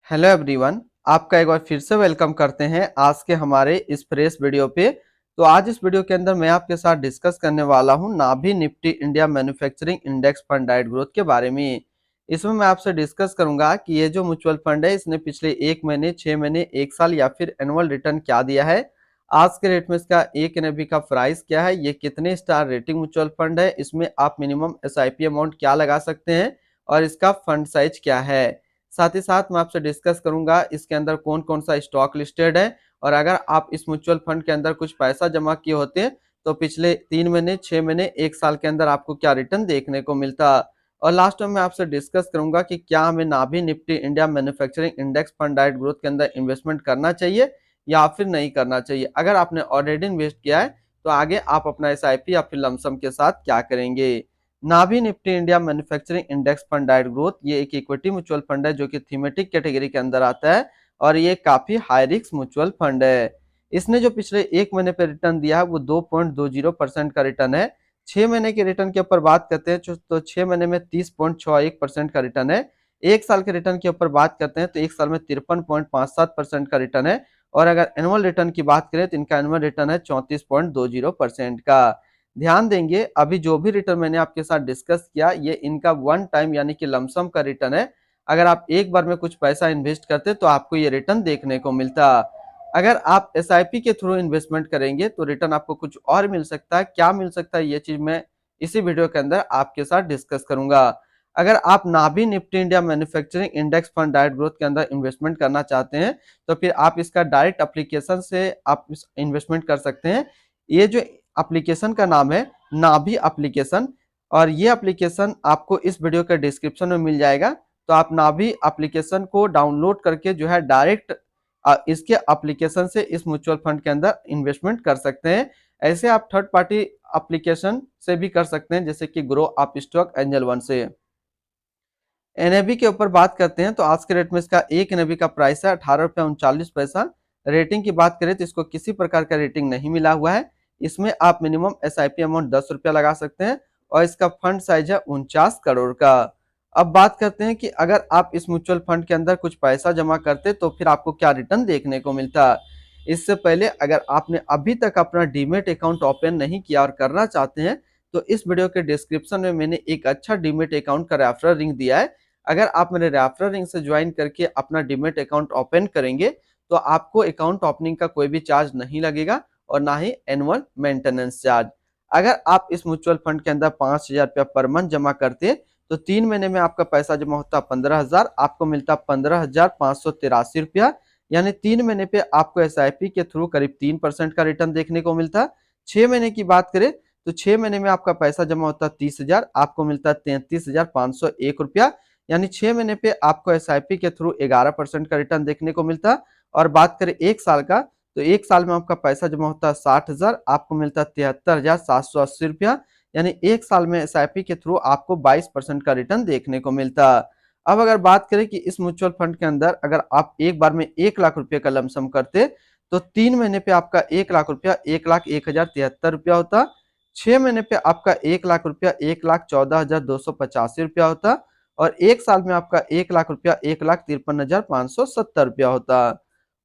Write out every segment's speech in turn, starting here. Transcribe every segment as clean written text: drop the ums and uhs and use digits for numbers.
Hello everyone. आपका एक बार फिर से वेलकम करते हैं आज के हमारे इस फ्रेश वीडियो पे। तो आज इस वीडियो के अंदर मैं आपके साथ डिस्कस करने वाला हूं Navi Nifty India manufacturing index fund डाइट ग्रोथ के बारे में। इसमें मैं आपसे डिस्कस करूंगा कि ये जो म्यूचुअल फंड है इसने पिछले 1 महीने, 6 महीने, 1 साल या फिर एनुअल रिटर्न क्या दिया है, आज के रेट में इसका एक एनएवी का प्राइस क्या है, ये कितने स्टार रेटिंग म्यूचुअल फंड है, इसमें आप मिनिमम एसआईपी अमाउंट क्या लगा सकते हैं और इसका फंड साइज क्या है। साथ ही साथ मैं आपसे डिस्कस करूंगा इसके अंदर कौन कौन सा स्टॉक लिस्टेड है और अगर आप इस म्यूचुअल फंड के अंदर कुछ पैसा जमा किए होते हैं तो पिछले 3 महीने, 6 महीने, 1 साल के अंदर आपको क्या रिटर्न देखने को मिलता। और लास्ट में मैं आपसे डिस्कस करूंगा कि क्या हमें Navi Nifty India manufacturing index fund डाइट ग्रोथ के अंदर इन्वेस्टमेंट करना चाहिए या फिर नहीं करना चाहिए। अगर आपने ऑलरेडी इन्वेस्ट किया है तो आगे आप अपना एसआईपी या फिर लमसम के साथ क्या करेंगे। Navi Nifty India manufacturing index fund डाइट ग्रोथ ये एक इक्विटी म्यूचुअल फंड है जो कि थीमेटिक कैटेगरी के अंदर आता है और ये काफी हाई रिस्क म्यूचुअल फंड है। इसने जो पिछले 1 महीने पे रिटर्न दिया है वो 2.20% का रिटर्न है। 6 महीने के रिटर्न के ऊपर बात करते हैं तो 6 महीने में 30.61% का रिटर्न है। 1 साल के रिटर्न के ऊपर बात करते हैं तो 1 साल में 53.57% का रिटर्न है। और अगर एनुअल रिटर्न की बात करें तो इनका एनुअल रिटर्न है 34.20% का। ध्यान देंगे अभी जो भी रिटर्न मैंने आपके साथ डिस्कस किया ये इनका वन टाइम यानी कि लमसम का रिटर्न है। अगर आप एक बार में कुछ पैसा इन्वेस्ट करते तो आपको ये रिटर्न देखने को मिलता। अगर आप एसआईपी के थ्रू इन्वेस्टमेंट करेंगे तो रिटर्न आपको कुछ और मिल सकता है। क्या मिल सकता है ये चीज मैं इसी वीडियो के अंदर आपके साथ डिस्कस करूंगा। अगर आप Navi Nifty India manufacturing index fund डाइट ग्रोथ के अंदर इन्वेस्टमेंट करना चाहते हैं तो फिर आप इसका डायरेक्ट एप्लीकेशन से आप इन्वेस्टमेंट कर सकते हैं। ये जो एप्लीकेशन का नाम है नाभी एप्लीकेशन और ये एप्लीकेशन आपको इस वीडियो के डिस्क्रिप्शन में मिल जाएगा। तो आप नाभी एप्लीकेशन को डाउनलोड करके जो है डायरेक्ट इसके एप्लीकेशन से इस म्यूचुअल फंड के अंदर इन्वेस्टमेंट कर सकते हैं। ऐसे आप थर्ड पार्टी एप्लीकेशन से भी कर सकते हैं जैसे कि grow up stock angel one से। एनएबी के ऊपर बात करते हैं तो आज के रेट में इसका एक एनएबी का प्राइस है 18 रुपया 39 पैसा। रेटिंग की बात करें तो इसको किसी प्रकार का रेटिंग नहीं मिला हुआ है। इसमें आप मिनिमम एसआईपी अमाउंट 10 रुपया लगा सकते हैं और इसका फंड साइज है 49 करोड़ का। अब बात करते हैं कि अगर आप इस म्यूचुअल फंड के अंदर कुछ पैसा जमा करते तो फिर आपको क्या रिटर्न देखने को मिलता। इससे पहले अगर आपने अभी तक अपना डीमेट अकाउंट ओपन नहीं किया और करना चाहते हैं तो इस वीडियो के डिस्क्रिप्शन में मैंने एक अच्छा डीमेट अकाउंट का रेफरल लिंक दिया है। अगर आप मेरे रेफरल लिंक से ज्वाइन करके अपना डीमेट अकाउंट ओपन करेंगे तो आपको अकाउंट ओपनिंग का कोई भी चार्ज नहीं लगेगा और ना ही एनुअल मेंटेनेंस चार्ज। अगर आप इस म्यूचुअल फंड के अंदर 5,000 रुपया पर मंथ जमा करते तो 3 महीने में आपका पैसा जमा होता 15,000, आपको मिलता 15,583 रुपया। यानी 3 महीने पे आपको एसआईपी के थ्रू करीब 3% का रिटर्न देखने को मिलता। 6 महीने की बात करें तो 6 महीने में आपका पैसा जमा होता 30,000, आपको मिलता 33,501 रुपया। यानी 6 महीने पे आपको एसआईपी के थ्रू 11% का रिटर्न देखने को मिलता। और बात करें 1 साल का तो 1 साल में आपका पैसा जमा होता है 60,000, आपको मिलता 73,780 रुपया। यानी 1 साल में एसआईपी के थ्रू आपको 22% का रिटर्न देखने को मिलता। अब अगर बात करें कि इस म्यूचुअल फंड के अंदर अगर आप एक बार में 1 लाख रुपए का लमसम करते तो 3 महीने पे आपका 1 लाख रुपया 1,01,073 रुपया होता। 6 महीने पे आपका 1 लाख रुपया 1,14,285 रुपया होता। और 1 साल में आपका 1 लाख रुपया 1,53,570 रुपया होता।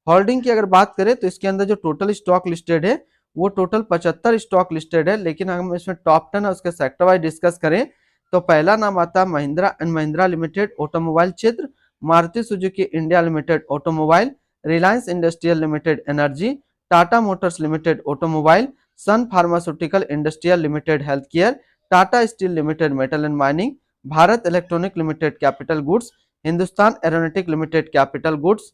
होल्डिंग की अगर बात करें तो इसके अंदर जो टोटल स्टॉक लिस्टेड है वो टोटल 75 स्टॉक लिस्टेड है। लेकिन हम इसमें टॉप 10 और उसके सेक्टर वाइज डिस्कस करें तो पहला नाम आता है Mahindra and Mahindra limited automobile क्षेत्र, Maruti Suzuki India limited automobile, Reliance industrial limited energy, Tata motors limited automobile, Sun pharmaceutical industrial limited health care, Tata steel limited metal and mining, Bharat electronic limited capital goods, Hindustan aeronautic limited capital goods,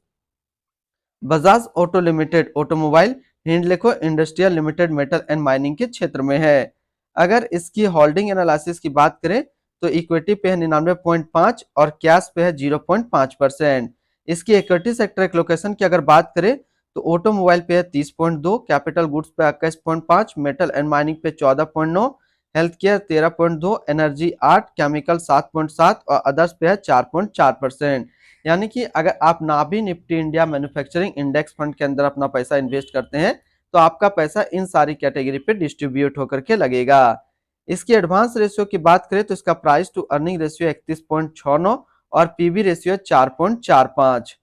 Bajaj auto limited automobile, Hindalco industrial limited metal and mining के क्षेत्र में है। अगर इसकी holding analysis की बात करें तो इक्विटी पे है 99.5 और कैश पे है 0.5%। इसकी इक्विटी सेक्टर एलोकेशन की अगर बात करें तो ऑटोमोबाइल पे है 30.2, कैपिटल गुड्स पे 21.5, मेटल एंड माइनिंग पे 14.9, हेल्थ केयर 13.2, एनर्जी 8, केमिकल 7.7 और अदर्स पे है 4.4%। यानी कि अगर आप Navi Nifty India manufacturing index fund के अंदर अपना पैसा इन्वेस्ट करते हैं तो आपका पैसा इन सारी कैटेगरी पे डिस्ट्रीब्यूट होकर के लगेगा। इसकी एडवांस रेशियो की बात करें तो इसका प्राइस टू अर्निंग रेशियो 31.69 और पीबी रेशियो 4.45।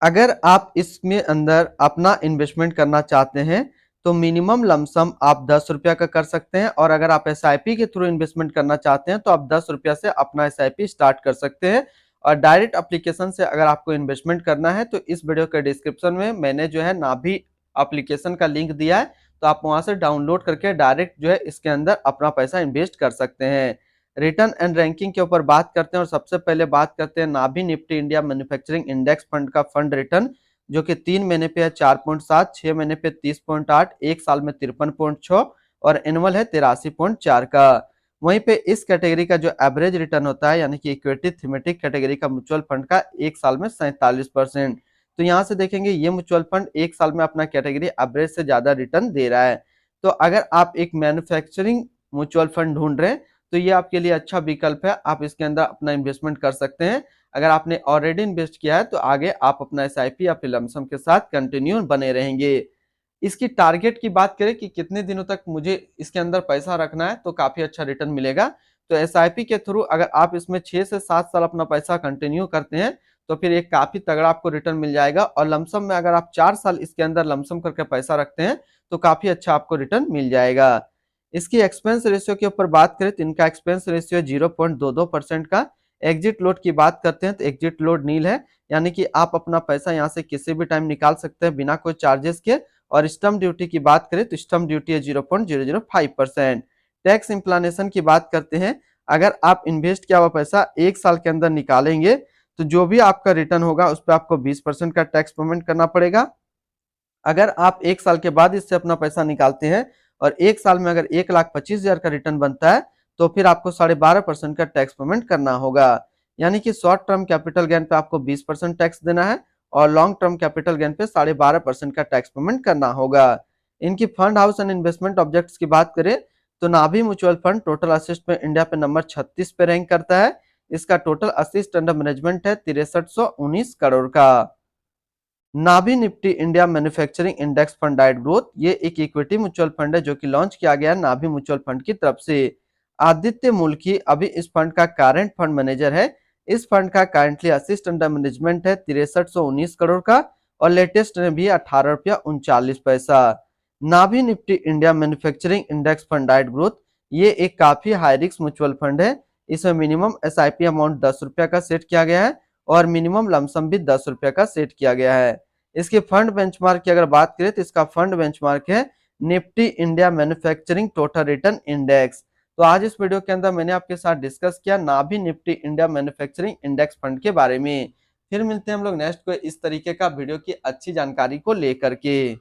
अगर आप इसमें अंदर अपना इन्वेस्टमेंट करना चाहते हैं तो मिनिमम लमसम आप 10 रुपया का कर सकते हैं, और अगर आप एसआईपी के थ्रू इन्वेस्टमेंट करना चाहते हैं तो आप 10 रुपया से अपना एसआईपी स्टार्ट कर सकते हैं। और डायरेक्ट एप्लीकेशन से अगर आपको इन्वेस्टमेंट करना है तो इस वीडियो के डिस्क्रिप्शन में मैंने जो है नाभी एप्लीकेशन का लिंक दिया है, तो आप वहां से डाउनलोड करके डायरेक्ट जो है इसके अंदर अपना पैसा इन्वेस्ट कर सकते हैं। रिटर्न एंड रैंकिंग के ऊपर बात करते हैं, और सबसे पहले बात करते हैं Navi Nifty India manufacturing index fund का फंड रिटर्न, जो कि 3 महीने पे है 4.7, 6 महीने पे 30.8, 1 साल में 53.6 और एनुअल है 83.4 का। वहीं पे इस कैटेगरी का जो एवरेज रिटर्न होता है, यानी कि इक्विटी थीमेटिक कैटेगरी का म्यूचुअल फंड का 1 साल में 47%। तो यहाँ से देखेंगे ये म्यूचुअल फंड 1 साल में अपना कैटेगरी एवरेज से ज्यादा रिटर्न दे रहा है। तो अगर आप एक मैन्युफैक्चरिंग म्यूचुअल फंड ढूंढ रहे हैं तो ये आपके लिए अच्छा विकल्प है, आप इसके अंदर अपना इन्वेस्टमेंट कर सकते हैं। अगर आपने ऑलरेडी इन्वेस्ट किया है तो आगे आप अपना एसआईपी या फिर लमसम के साथ कंटिन्यू बने रहेंगे। इसकी टारगेट की बात करें कि कितने दिनों तक मुझे इसके अंदर पैसा रखना है तो काफी अच्छा रिटर्न मिलेगा। तो एसआईपी के थ्रू अगर आप इसमें 6 से 7 साल अपना पैसा कंटिन्यू करते हैं तो फिर एक काफी तगड़ा आपको रिटर्न मिल जाएगा। और लमसम में अगर आप 4 साल इसके अंदर लमसम करके पैसा रखते हैं तो काफी अच्छा आपको रिटर्न मिल जाएगा। इसकी एक्सपेंस रेशियो के ऊपर बात करें तो इनका एक्सपेंस रेशियो 0.22% का। एग्जिट लोड की बात करते हैं तो एग्जिट लोड नील है, यानी कि आप अपना पैसा यहाँ से किसी भी टाइम निकाल सकते हैं बिना कोई चार्जेस के। और स्टम्प ड्यूटी की बात करें तो स्टम्प ड्यूटी है 0.005%। टैक्स इम्प्लानेशन की बात करते हैं, अगर आप इन्वेस्ट किया हुआ पैसा 1 साल के अंदर निकालेंगे तो जो भी आपका रिटर्न होगा उस पर आपको 20% का टैक्स पेमेंट करना पड़ेगा। अगर आप 1 साल के बाद इससे अपना पैसा निकालते हैं और 1 साल में अगर 1,25,000 का रिटर्न बनता है तो फिर आपको 12.5% का टैक्स पेमेंट करना होगा। यानी कि शॉर्ट टर्म कैपिटल गेन पे आपको 20% टैक्स देना है और लॉन्ग टर्म कैपिटल गेन पे 12.5% का टैक्स पेमेंट करना होगा। इनकी fund house and investment objects की बात करें तो नाभी म्यूचुअल फंड टोटल असिस्ट में इंडिया पे नंबर 36 पे रैंक करता है। इसका टोटल असिस्ट अंडर मैनेजमेंट है 6319 करोड़ का। Navi Nifty India manufacturing index fund डाइट ग्रोथ, ये एक इक्विटी म्यूचुअल फंड है जो कि लॉन्च किया गया है नाभी म्यूचुअल फंड की तरफ से। आदित्य मुल्की अभी इस फंड का करंट फंड मैनेजर है। इस फंड का करंटली असिस्ट अंडर मैनेजमेंट है 6319 करोड़ का, और लेटेस्ट में भी 18 रुपया 39 पैसा। Navi Nifty India manufacturing index fund डाइट ग्रोथ, ये एक काफी हाई रिस्क म्यूचुअल फंड है। इसमें मिनिमम एसआईपी अमाउंट 10 रुपया का सेट किया गया है और मिनिमम लमसम भी 10 रुपया का सेट किया गया है। इसके फंड बेंचमार्क की अगर बात करें तो इसका फंड बेंचमार्क है Nifty India manufacturing total return index. तो आज इस वीडियो के अंदर मैंने आपके साथ डिस्कस किया Navi Nifty India manufacturing index fund के बारे में। फिर मिलते हैं हम लोग नेक्स्ट को इस तरीके का वीडियो की अच्छी जानकारी को लेकर के।